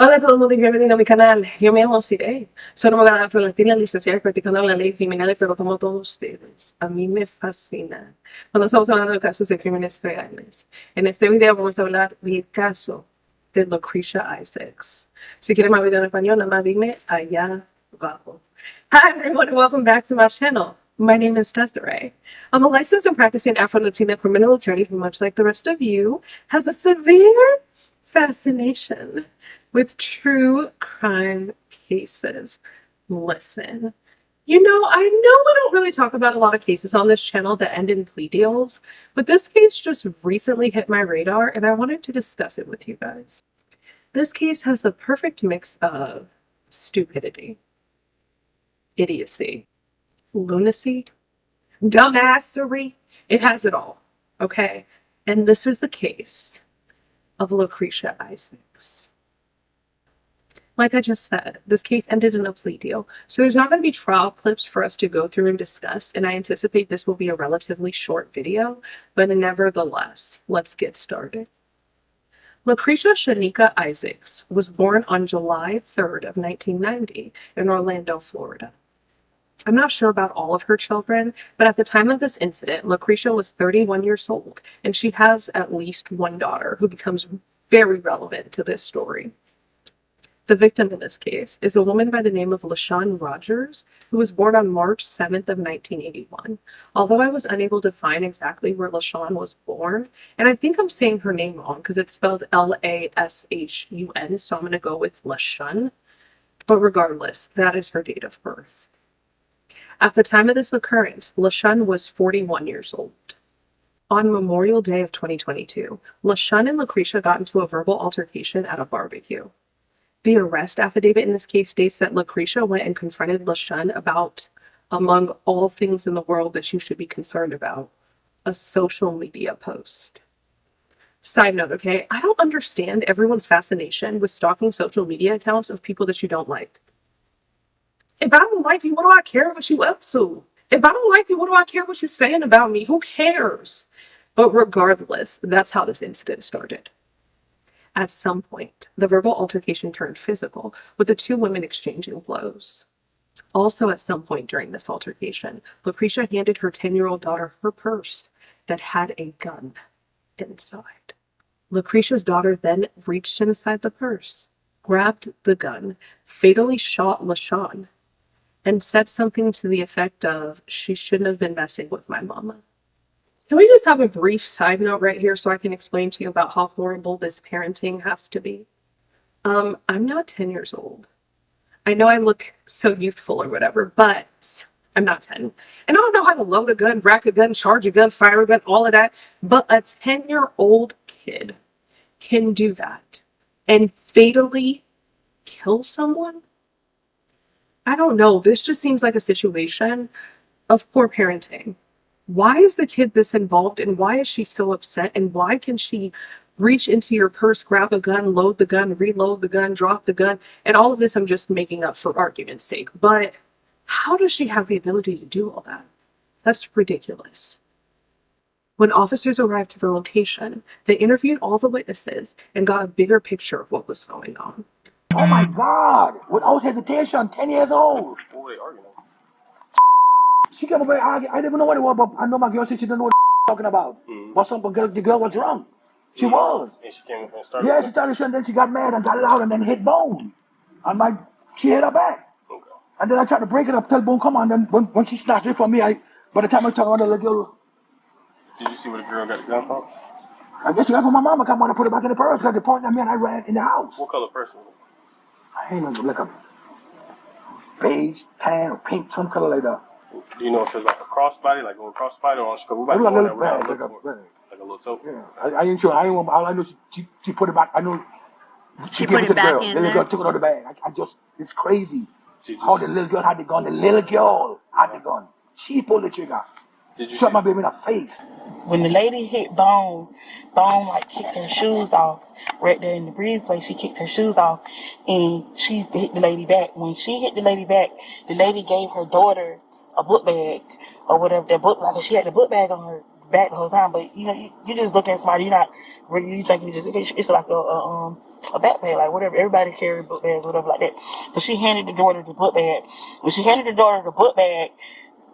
Hola a todo el mundo y bienvenido a mi canal. Yo me llamo Sirey. Soy una abogada afro-latina licenciada y practicando la ley criminal, pero como todos ustedes, a mí me fascina cuando estamos hablando de casos de crímenes reales. En este video vamos a hablar del caso de Lakrisha Isaac. Si quieren más video en español, nada más dime allá abajo. Hi everyone and welcome back to my channel. My name is Desiree. I'm a licensed and practicing Afro-Latina criminal attorney who, much like the rest of you, has a severe fascination with true crime cases. Listen, I know we don't really talk about a lot of cases on this channel that end in plea deals, but this case just recently hit my radar and I wanted to discuss it with you guys. This case has the perfect mix of stupidity, idiocy, lunacy, dumbassery. It has it all, okay? And this is the case of Lakrisha Isaac. Like I just said, this case ended in a plea deal, so there's not going to be trial clips for us to go through and discuss, and I anticipate this will be a relatively short video, but nevertheless, let's get started. Lakrisha Shanika Isaacs was born on July 3rd of 1990 in Orlando, Florida. I'm not sure about all of her children, but at the time of this incident, Lakrisha was 31 years old, and she has at least one daughter who becomes very relevant to this story. The victim in this case is a woman by the name of Lashun Rodgers, who was born on March 7th of 1981. Although I was unable to find exactly where Lashun was born, and I think I'm saying her name wrong because it's spelled Lashun, so I'm going to go with Lashun. But regardless, that is her date of birth. At the time of this occurrence, Lashun was 41 years old. On Memorial Day of 2022, Lashun and Lakrisha got into a verbal altercation at a barbecue. The arrest affidavit in this case states that Lakrisha went and confronted Lashun about, among all things in the world that you should be concerned about, a social media post. Side note, okay, I don't understand everyone's fascination with stalking social media accounts of people that you don't like. If I don't like you, what do I care what you up to? If I don't like you, what do I care what you're saying about me? Who cares? But regardless, that's how this incident started. At some point, the verbal altercation turned physical, with the two women exchanging blows. Also at some point during this altercation, Lakrisha handed her 10-year-old daughter her purse that had a gun inside. Lakrisha's daughter then reached inside the purse, grabbed the gun, fatally shot Lashun, and said something to the effect of, "She shouldn't have been messing with my mama." Can we just have a brief side note right here so I can explain to you about how horrible this parenting has to be? I'm not 10 years old. I know I look so youthful or whatever, but I'm not 10. And I don't know how to load a gun, rack a gun, charge a gun, fire a gun, all of that. But a 10-year-old kid can do that and fatally kill someone? I don't know. This just seems like a situation of poor parenting. Why is the kid this involved and why is she so upset and why can she reach into your purse, grab a gun, load the gun, reload the gun, drop the gun, and all of this I'm just making up for argument's sake. But how does she have the ability to do all that? That's ridiculous. When officers arrived to the location, they interviewed all the witnesses and got a bigger picture of what was going on. Oh my God! Without hesitation, 10 years old. What were they arguing? She came over and argued. I didn't even know what it was, but I know my girl said she didn't know what talking about. Mm-hmm. But the girl was drunk. She was. And she came and started. Yeah, she started and then she got mad and got loud and then hit Bone. And she hit her back. Okay. And then I tried to break it up, tell Bone, come on. Then when she snatched it from me, by the time I turned around, the little girl. Did you see where the girl got the gun from? I guess she got it from my mama. I want to put it back in the purse because they pointed at me and I ran in the house. What color purse was it? I ain't know, like a beige, tan, or pink, some color like that. Do you know if it's like a crossbody, like a little crossbody, or she could like a little bag, like a little tote? Yeah, I ain't sure. All I know she put it back. I know She gave put it to it the back girl. in The little there? girl took it out of the bag. It's crazy how the little girl had the gun. The little girl had the gun. She pulled the trigger. Shot my baby in the face. When the lady hit Bone kicked her shoes off right there in the breezeway. She kicked her shoes off and she hit the lady back. When she hit the lady back, the lady gave her daughter a book bag or whatever that book, like she had the book bag on her back the whole time, but you know, you just look at somebody, you're not really, you think it's like a backpack, like whatever. Everybody carry book bags, whatever like that. So she handed the daughter the book bag. When she handed the daughter the book bag,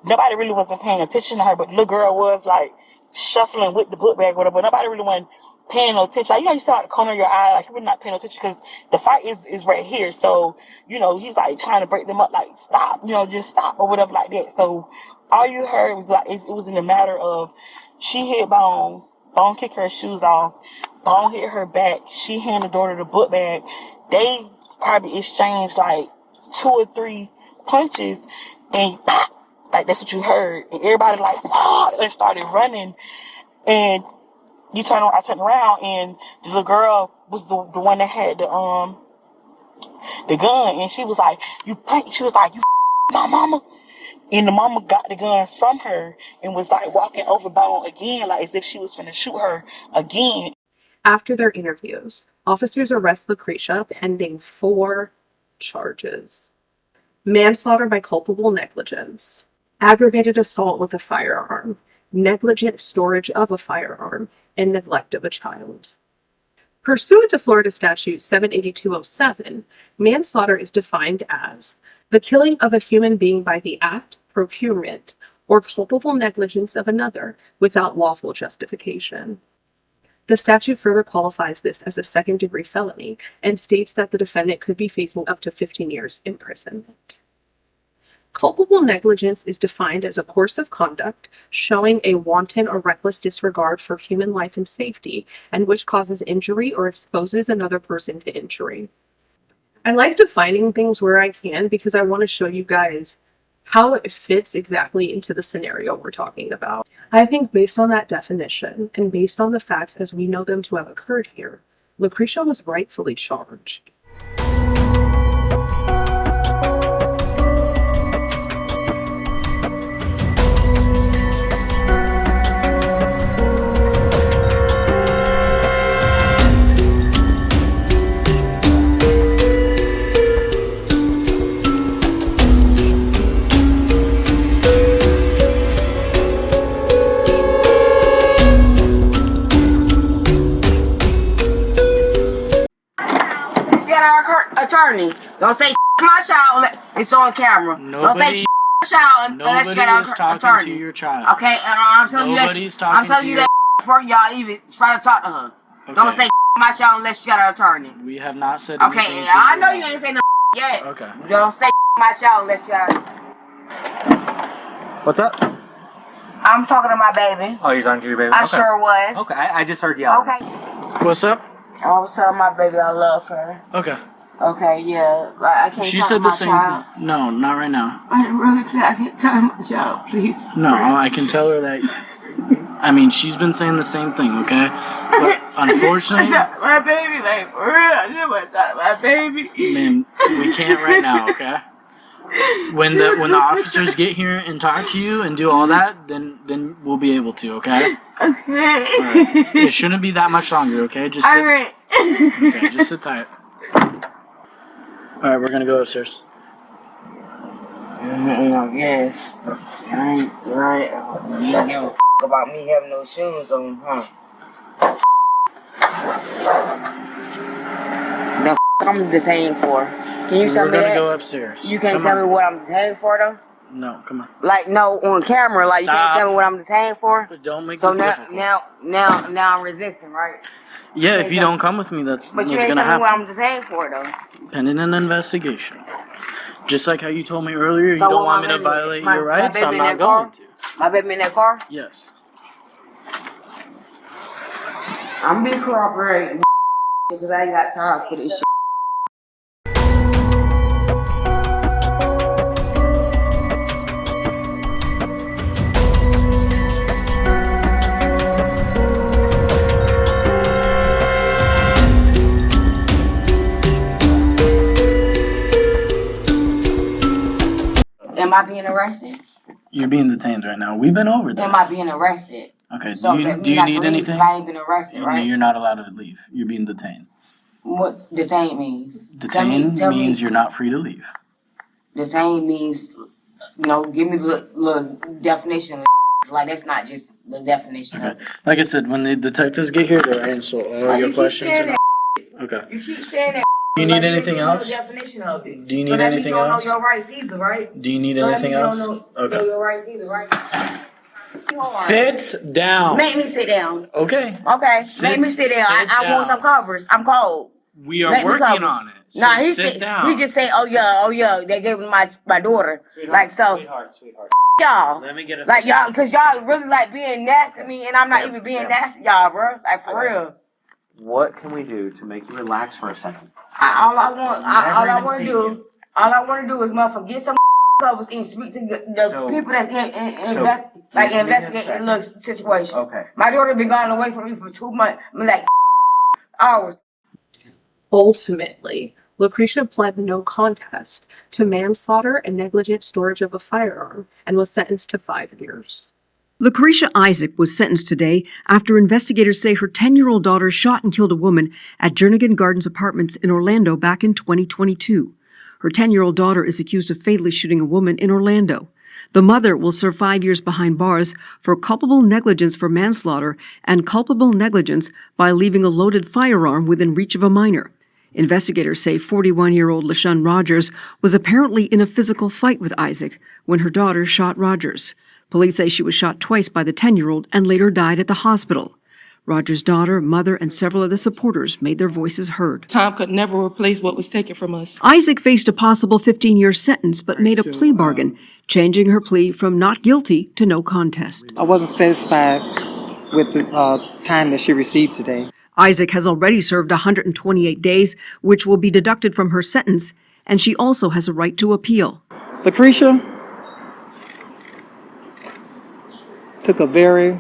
nobody really wasn't paying attention to her, but the little girl was like shuffling with the book bag, whatever. But nobody really wasn't paying no attention. Like, you know, you saw out the corner of your eye, like you were not paying no attention because the fight is right here. So, you know, he's like trying to break them up, like stop, you know, just stop or whatever like that. So all you heard was like, it was in the matter of she hit Bone kicked her shoes off, Bone hit her back, she handed the daughter the book bag. They probably exchanged like 2 or 3 punches and like that's what you heard. And everybody like, and started running. And I turned around and the little girl was the one that had the gun, and she was like, you my mama. And the mama got the gun from her and was like walking over Bone again, like as if she was finna shoot her again. After their interviews, officers arrest Lakrisha pending 4 charges: manslaughter by culpable negligence, aggravated assault with a firearm, negligent storage of a firearm, and neglect of a child. Pursuant to Florida Statute 78207, manslaughter is defined as the killing of a human being by the act, procurement, or culpable negligence of another without lawful justification. The statute further qualifies this as a second-degree felony and states that the defendant could be facing up to 15 years imprisonment. Culpable negligence is defined as a course of conduct showing a wanton or reckless disregard for human life and safety, and which causes injury or exposes another person to injury. I like defining things where I can because I want to show you guys how it fits exactly into the scenario we're talking about. I think based on that definition and based on the facts as we know them to have occurred here, Lakrisha was rightfully charged. Attorney, don't say my child. It's on camera. Don't say my child unless you got an attorney. To your child. Okay, I'm telling you that. I'm telling you that before y'all even try to talk to her. Okay. Don't say my child unless you got an attorney. We have not said. Okay, I know you ain't saying no yet. Okay. Don't say my child unless you got. What's up? I'm talking to my baby. Oh, you're talking to your baby? I sure was. Okay, I just heard y'all. Okay. What's up? I was telling my baby I love her. Okay. Okay, yeah. I can't She talk said to the my same. child. No, not right now. I'm really glad I can't tell my child, please. No, I can tell her that. I mean, she's been saying the same thing, okay? But unfortunately, my baby, like for real, I knew my baby. man, we can't right now, okay? When the officers get here and talk to you and do all that, then we'll be able to, okay? Okay. All right. It shouldn't be that much longer, okay? Just sit. All right. Okay, just sit tight. All right, we're gonna go upstairs. Yes. Right. You don't give a about me having no shoes on, huh? The I'm detained for. Can you tell me that? We're gonna go upstairs. You can't tell me what I'm detained for, though? No, come on. Like, no, on camera, like, you can't tell me what I'm detained for? But don't make so this difficult. now I'm resisting, right? Yeah, if you don't come with me, that's But what's you ain't gonna tell me what happen. I'm detained for, though. Pending an investigation. Just like how you told me earlier, So you don't what want my me to baby- violate my- your my rights, baby I'm in not that car? going to. My baby in that car? Yes. I'm being cooperating because I ain't got time for this shit. Am I being arrested? You're being detained right now. We've been over this. Am I being arrested? Okay, So do you that mean I need can leave anything? if I ain't been arrested, right? You're not allowed to leave. You're being detained. What detain means? Detained means you're not free to leave. Detain means, give me the little definition. Like, that's not just the definition of it. Like I said, when the detectives get here, they'll answer all your questions. Okay. You keep saying that. Do you need anything else? The definition of it. Do you need anything you don't else? know your rights either, right? Do you need anything else? You don't know your rights either, right? Sit down. Make me sit down. Okay. Okay. Make me sit down. I want some covers. I'm cold. We are working on it. So nah, sit down. He just say, oh yeah, they gave him my daughter. Sweetheart, sweetheart. Y'all. Let me get a like y'all, cause y'all really like being nasty to me, and I'm not even being nasty, y'all, bro. Like for real. What can we do to make you relax for a second? All I want to do is motherfucker get some covers and speak to the people that's investigating the little situation. Okay. My daughter been gone away from me for 2 months. I mean, like hours. Ultimately, Lakrisha pled no contest to manslaughter and negligent storage of a firearm and was sentenced to 5 years. Lakrisha Isaac was sentenced today after investigators say her 10-year-old daughter shot and killed a woman at Jernigan Gardens Apartments in Orlando back in 2022. Her 10-year-old daughter is accused of fatally shooting a woman in Orlando. The mother will serve 5 years behind bars for culpable negligence for manslaughter and culpable negligence by leaving a loaded firearm within reach of a minor. Investigators say 41-year-old Lashun Rodgers was apparently in a physical fight with Isaac when her daughter shot Rodgers. Police say she was shot twice by the 10-year-old and later died at the hospital. Rodgers' daughter, mother, and several of the supporters made their voices heard. Time could never replace what was taken from us. Isaac faced a possible 15-year sentence but made a plea bargain, changing her plea from not guilty to no contest. I wasn't satisfied with the time that she received today. Isaac has already served 128 days, which will be deducted from her sentence, and she also has a right to appeal. Lakrisha took a very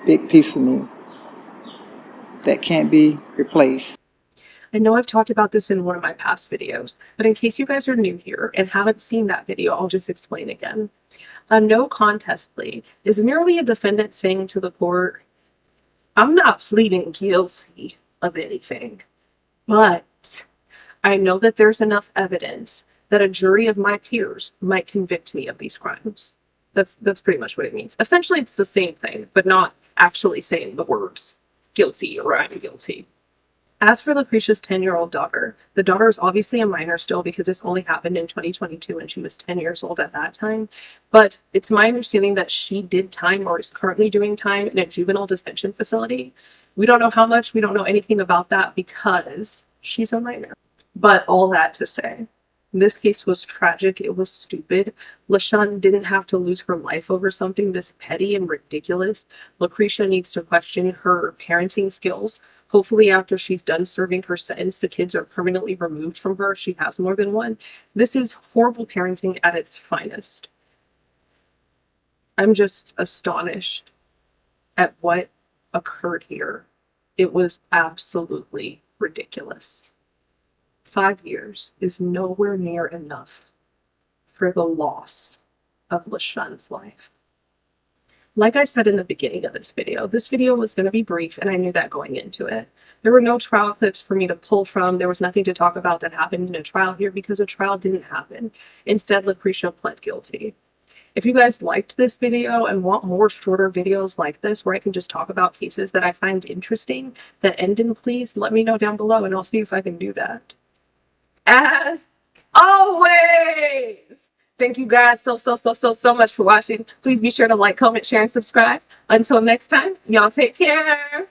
big piece of me that can't be replaced. I know I've talked about this in one of my past videos, but in case you guys are new here and haven't seen that video, I'll just explain again. A no contest plea is merely a defendant saying to the court, I'm not pleading guilty of anything, but I know that there's enough evidence that a jury of my peers might convict me of these crimes. That's pretty much what it means. Essentially, it's the same thing, but not actually saying the words guilty or I'm guilty. As for Lakrisha's 10-year-old daughter, the daughter is obviously a minor still because this only happened in 2022 and she was 10 years old at that time. But it's my understanding that she did time or is currently doing time in a juvenile detention facility. We don't know how much, we don't know anything about that because she's a minor. But all that to say, this case was tragic, it was stupid. Lashun didn't have to lose her life over something this petty and ridiculous. Lakrisha needs to question her parenting skills. Hopefully after she's done serving her sentence, the kids are permanently removed from her if she has more than one. This is horrible parenting at its finest. I'm just astonished at what occurred here. It was absolutely ridiculous. 5 years is nowhere near enough for the loss of Lashun's life. Like I said in the beginning of this video was going to be brief, and I knew that going into it. There were no trial clips for me to pull from. There was nothing to talk about that happened in a trial here because a trial didn't happen. Instead, Lakrisha pled guilty. If you guys liked this video and want more shorter videos like this where I can just talk about cases that I find interesting that end in pleas, let me know down below and I'll see if I can do that. As always, thank you guys so much for watching. Please be sure to like, comment, share, and subscribe. Until next time, y'all take care.